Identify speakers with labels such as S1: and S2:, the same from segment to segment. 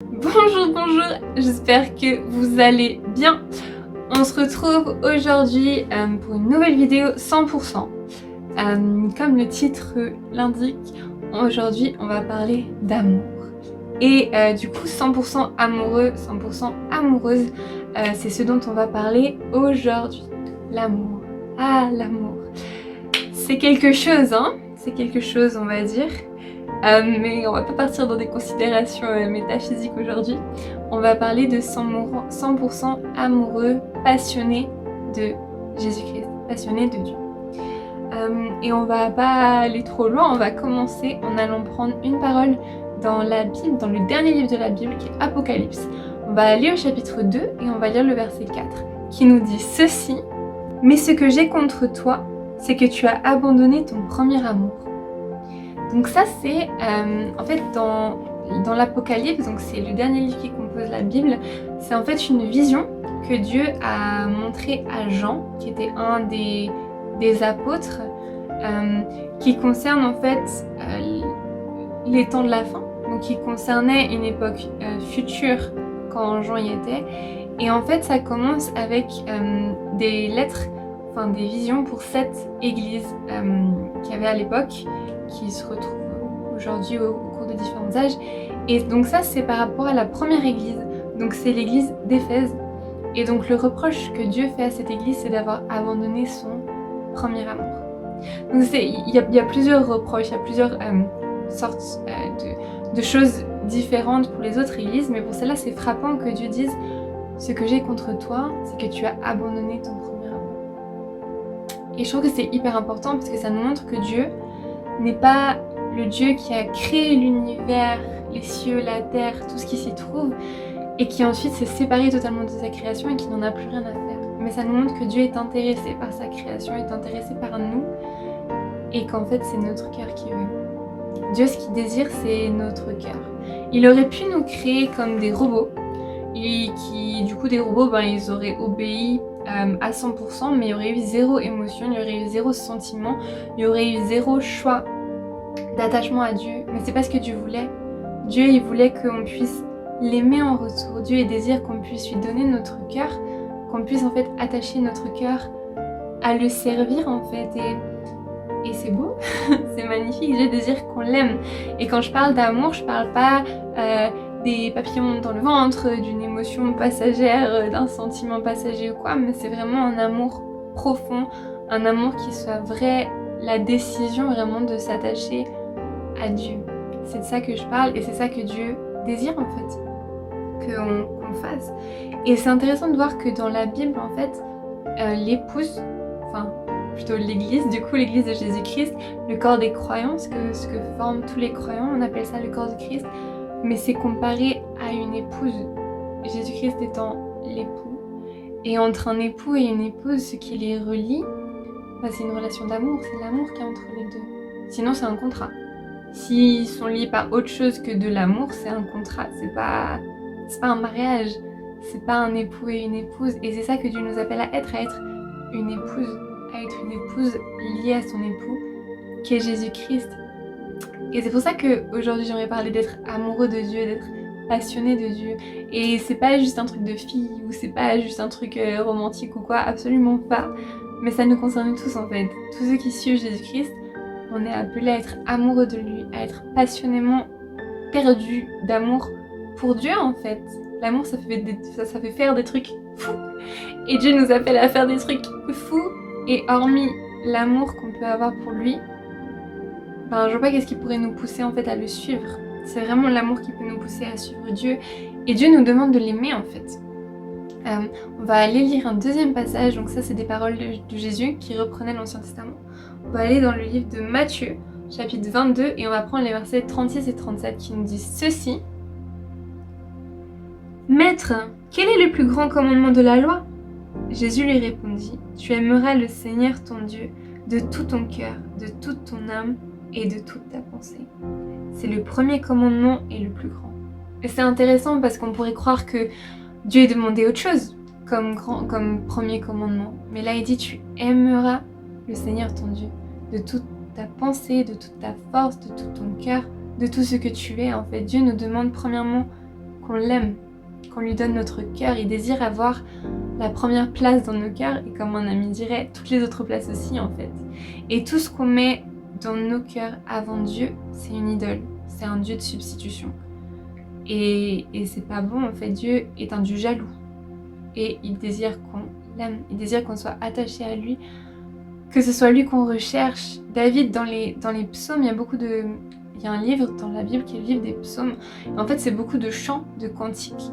S1: Bonjour, j'espère que vous allez bien. On se retrouve aujourd'hui pour une nouvelle vidéo 100%. Comme le titre l'indique, aujourd'hui on va parler d'amour. Et du coup 100% amoureux, 100% amoureuse, c'est ce dont on va parler aujourd'hui. L'amour. Ah, l'amour. C'est quelque chose, hein. C'est quelque chose, on va dire. Mais on va pas partir dans des considérations métaphysiques aujourd'hui. On va parler de 100% amoureux, passionné de Jésus-Christ, passionné de Dieu. Et on va pas aller trop loin, on va commencer en allant prendre une parole dans la Bible, dans le dernier livre de la Bible qui est Apocalypse. On va aller au chapitre 2 et on va lire le verset 4 qui nous dit ceci: « Mais ce que j'ai contre toi, c'est que tu as abandonné ton premier amour. » Donc ça c'est en fait dans l'Apocalypse, donc c'est le dernier livre qui compose la Bible, c'est en fait une vision que Dieu a montrée à Jean, qui était un des apôtres, qui concerne en fait les temps de la fin, donc qui concernait une époque future quand Jean y était. Et en fait ça commence avec des lettres, enfin des visions pour 7 églises qu'il y avait à l'époque, qui se retrouvent aujourd'hui au cours de différents âges. Et donc ça c'est par rapport à la première église, donc c'est l'église d'Éphèse. Et donc le reproche que Dieu fait à cette église, c'est d'avoir abandonné son premier amour. Donc il y a plusieurs reproches, il y a plusieurs sortes de choses différentes pour les autres églises, mais pour celle-là c'est frappant que Dieu dise: ce que j'ai contre toi, c'est que tu as abandonné ton premier amour. Et je trouve que c'est hyper important parce que ça nous montre que Dieu n'est pas le Dieu qui a créé l'univers, les cieux, la terre, tout ce qui s'y trouve, et qui ensuite s'est séparé totalement de sa création et qui n'en a plus rien à faire. Mais ça nous montre que Dieu est intéressé par sa création, est intéressé par nous, et qu'en fait c'est notre cœur qui veut. Dieu, ce qu'il désire, c'est notre cœur. Il aurait pu nous créer comme des robots, et qui, du coup, des robots, ils auraient obéi à 100%, mais il y aurait eu zéro émotion, il y aurait eu zéro sentiment, il y aurait eu zéro choix d'attachement à Dieu. Mais c'est pas ce que Dieu voulait. Dieu, il voulait qu'on puisse l'aimer en retour. Dieu, il désire qu'on puisse lui donner notre cœur, qu'on puisse en fait attacher notre cœur à le servir en fait. Et c'est beau, c'est magnifique. Dieu désire qu'on l'aime. Et quand je parle d'amour, je parle pas des papillons dans le ventre, d'une émotion passagère, d'un sentiment passager ou quoi, mais c'est vraiment un amour profond, un amour qui soit vrai, la décision vraiment de s'attacher à Dieu. C'est de ça que je parle et c'est ça que Dieu désire en fait qu'on fasse. Et c'est intéressant de voir que dans la Bible en fait, l'épouse, enfin plutôt l'église, du coup l'église de Jésus-Christ, le corps des croyants, ce que forment tous les croyants, on appelle ça le corps de Christ, mais c'est comparé à une épouse, Jésus-Christ étant l'époux. Et entre un époux et une épouse, ce qui les relie, c'est une relation d'amour, c'est l'amour qui est entre les deux. Sinon c'est un contrat. S'ils sont liés par autre chose que de l'amour, c'est un contrat, c'est pas un mariage, c'est pas un époux et une épouse. Et c'est ça que Dieu nous appelle à être une épouse liée à son époux, qui est Jésus-Christ. Et c'est pour ça qu'aujourd'hui j'aimerais parler d'être amoureux de Dieu, d'être passionné de Dieu. Et c'est pas juste un truc de fille, ou c'est pas juste un truc romantique ou quoi, absolument pas. Mais ça nous concerne tous en fait. Tous ceux qui suivent Jésus-Christ, on est appelés à être amoureux de lui, à être passionnément perdus d'amour pour Dieu en fait. L'amour ça fait faire des trucs fous. Et Dieu nous appelle à faire des trucs fous. Et hormis l'amour qu'on peut avoir pour lui, je vois pas qu'est-ce qui pourrait nous pousser en fait à le suivre. C'est vraiment l'amour qui peut nous pousser à suivre Dieu. Et Dieu nous demande de l'aimer en fait. On va aller lire un deuxième passage, donc ça c'est des paroles de Jésus qui reprenaient l'Ancien Testament. On va aller dans le livre de Matthieu, chapitre 22, et on va prendre les versets 36 et 37 qui nous disent ceci. « Maître, quel est le plus grand commandement de la loi ?» Jésus lui répondit, « Tu aimeras le Seigneur ton Dieu de tout ton cœur, de toute ton âme et de toute ta pensée. » C'est le premier commandement et le plus grand. Et c'est intéressant parce qu'on pourrait croire que Dieu est demandé autre chose comme premier commandement. Mais là il dit, tu aimeras le Seigneur ton Dieu de toute ta pensée, de toute ta force, de tout ton cœur, de tout ce que tu es. En fait, Dieu nous demande premièrement qu'on l'aime, qu'on lui donne notre cœur. Il désire avoir la première place dans nos cœurs et comme mon ami dirait, toutes les autres places aussi en fait. Et tout ce qu'on met dans nos cœurs avant Dieu, c'est une idole, c'est un Dieu de substitution. Et c'est pas bon en fait, Dieu est un Dieu jaloux. Et il désire qu'on l'aime, il désire qu'on soit attaché à lui, que ce soit lui qu'on recherche. David, dans les psaumes, il y a un livre dans la Bible qui est le livre des psaumes. Et en fait, c'est beaucoup de chants, de cantiques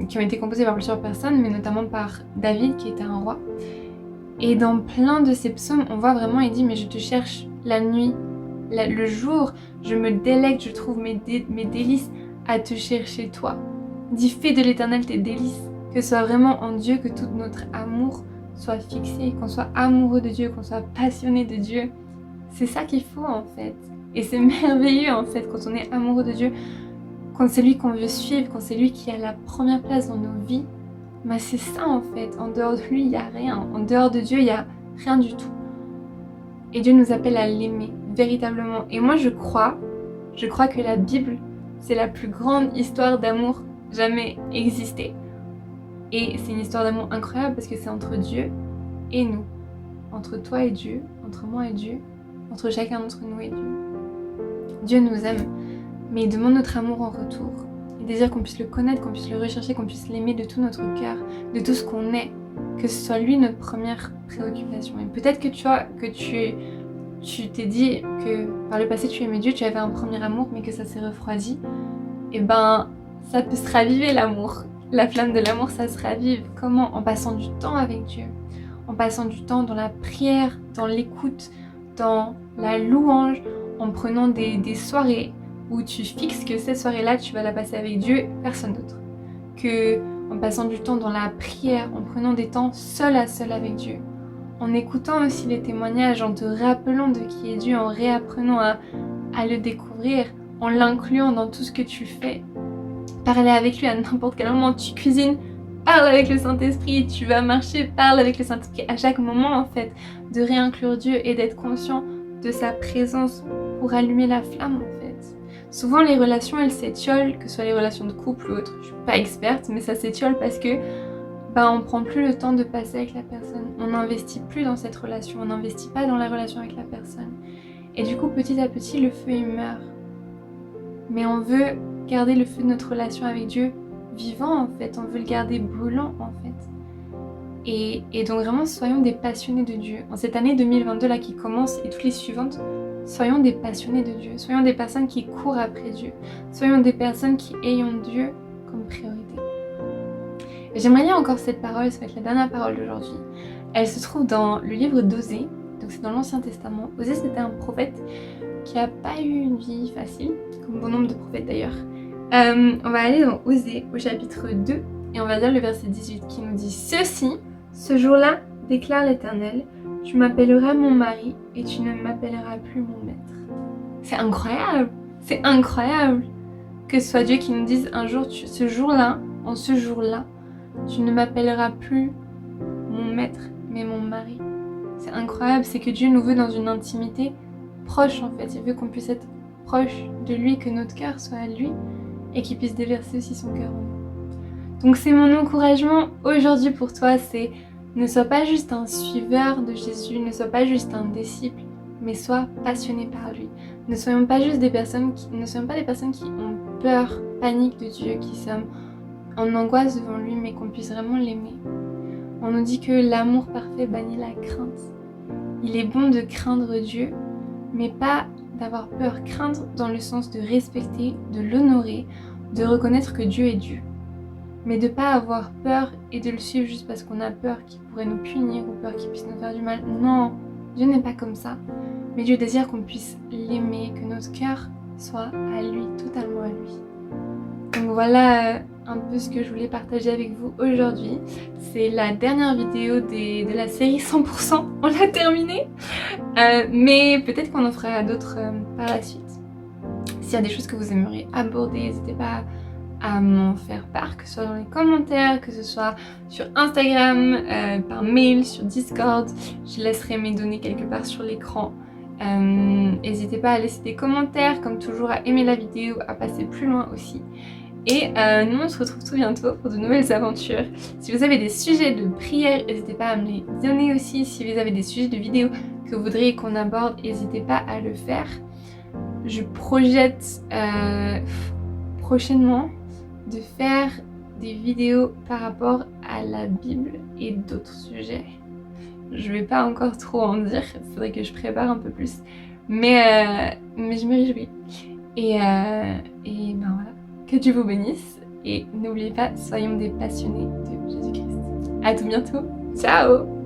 S1: qui ont été composés par plusieurs personnes, mais notamment par David, qui était un roi. Et dans plein de ces psaumes, on voit vraiment, il dit, mais je te cherche la nuit, le jour, je me délecte, je trouve mes délices à te chercher toi. Dis, fais de l'Éternel tes délices, que ce soit vraiment en Dieu, que tout notre amour soit fixé, qu'on soit amoureux de Dieu, qu'on soit passionné de Dieu. C'est ça qu'il faut en fait. Et c'est merveilleux en fait quand on est amoureux de Dieu, quand c'est lui qu'on veut suivre, quand c'est lui qui a la première place dans nos vies. Bah c'est ça en fait. En dehors de lui, il n'y a rien. En dehors de Dieu, il n'y a rien du tout. Et Dieu nous appelle à l'aimer véritablement. Et moi je crois que la Bible, c'est la plus grande histoire d'amour jamais existée. Et c'est une histoire d'amour incroyable parce que c'est entre Dieu et nous. Entre toi et Dieu, entre moi et Dieu, entre chacun d'entre nous et Dieu. Dieu nous aime, mais il demande notre amour en retour. Il désire qu'on puisse le connaître, qu'on puisse le rechercher, qu'on puisse l'aimer de tout notre cœur, de tout ce qu'on est, que ce soit lui notre première préoccupation. Et peut-être que tu t'es dit que par le passé tu aimais Dieu, tu avais un premier amour, mais que ça s'est refroidi. Et ben, ça peut se raviver l'amour. La flamme de l'amour, ça se ravive. Comment? En passant du temps avec Dieu, en passant du temps dans la prière, dans l'écoute, dans la louange, en prenant des soirées où tu fixes que cette soirée-là, tu vas la passer avec Dieu, personne d'autre. En passant du temps dans la prière, en prenant des temps seul à seul avec Dieu, en écoutant aussi les témoignages, en te rappelant de qui est Dieu, en réapprenant à le découvrir, en l'incluant dans tout ce que tu fais. Parler avec lui à n'importe quel moment, tu cuisines, parle avec le Saint-Esprit, tu vas marcher, parle avec le Saint-Esprit à chaque moment en fait, de réinclure Dieu et d'être conscient de sa présence pour allumer la flamme en fait. Souvent les relations elles s'étiolent, que ce soit les relations de couple ou autre, je suis pas experte mais ça s'étiole parce que on prend plus le temps de passer avec la personne, on n'investit plus dans cette relation, on n'investit pas dans la relation avec la personne et du coup petit à petit le feu il meurt. Mais on veut garder le feu de notre relation avec Dieu vivant en fait, on veut le garder brûlant en fait. Et donc vraiment soyons des passionnés de Dieu. En cette année 2022 là qui commence et toutes les suivantes, soyons des passionnés de Dieu, soyons des personnes qui courent après Dieu, soyons des personnes qui ayons Dieu comme priorité. Et j'aimerais lire encore cette parole, ça va être la dernière parole d'aujourd'hui. Elle se trouve dans le livre d'Osée, donc c'est dans l'Ancien Testament. Osée c'était un prophète qui n'a pas eu une vie facile, comme bon nombre de prophètes d'ailleurs. On va aller dans Osée au chapitre 2 et on va lire le verset 18 qui nous dit « Ceci, ce jour-là, déclare l'Éternel, tu m'appelleras mon mari et tu ne m'appelleras plus mon maître. » C'est incroyable que ce soit Dieu qui nous dise un jour, ce jour-là, en ce jour-là, tu ne m'appelleras plus mon maître mais mon mari. C'est incroyable, c'est que Dieu nous veut dans une intimité proche en fait, il veut qu'on puisse être proche de lui, que notre cœur soit à lui et qu'il puisse déverser aussi son cœur en nous. Donc c'est mon encouragement aujourd'hui pour toi, c'est ne sois pas juste un suiveur de Jésus, ne sois pas juste un disciple, mais sois passionné par lui. Ne soyons pas juste des personnes qui ont peur, panique de Dieu, qui sommes en angoisse devant lui, mais qu'on puisse vraiment l'aimer. On nous dit que l'amour parfait bannit la crainte. Il est bon de craindre Dieu, mais pas d'avoir peur. Craindre dans le sens de respecter, de l'honorer, de reconnaître que Dieu est Dieu. Mais de pas avoir peur et de le suivre juste parce qu'on a peur qu'il pourrait nous punir ou peur qu'il puisse nous faire du mal. Non, Dieu n'est pas comme ça. Mais Dieu désire qu'on puisse l'aimer, que notre cœur soit à lui, totalement à lui. Donc voilà un peu ce que je voulais partager avec vous aujourd'hui. C'est la dernière vidéo de la série 100%, on l'a terminée. Mais peut-être qu'on en fera d'autres par la suite. S'il y a des choses que vous aimeriez aborder, n'hésitez pas à m'en faire part, que ce soit dans les commentaires, que ce soit sur Instagram, par mail, sur Discord. Je laisserai mes données quelque part sur l'écran. N'hésitez pas à laisser des commentaires, comme toujours à aimer la vidéo, à passer plus loin aussi. Et nous on se retrouve tout bientôt pour de nouvelles aventures. Si vous avez des sujets de prière, n'hésitez pas à me les donner aussi. Si vous avez des sujets de vidéos que vous voudriez qu'on aborde, n'hésitez pas à le faire. Je projette prochainement de faire des vidéos par rapport à la Bible et d'autres sujets. Je vais pas encore trop en dire, il faudrait que je prépare un peu plus. Mais je me réjouis. Et ben voilà, que Dieu vous bénisse. Et n'oubliez pas, soyons des passionnés de Jésus-Christ. À tout bientôt. Ciao!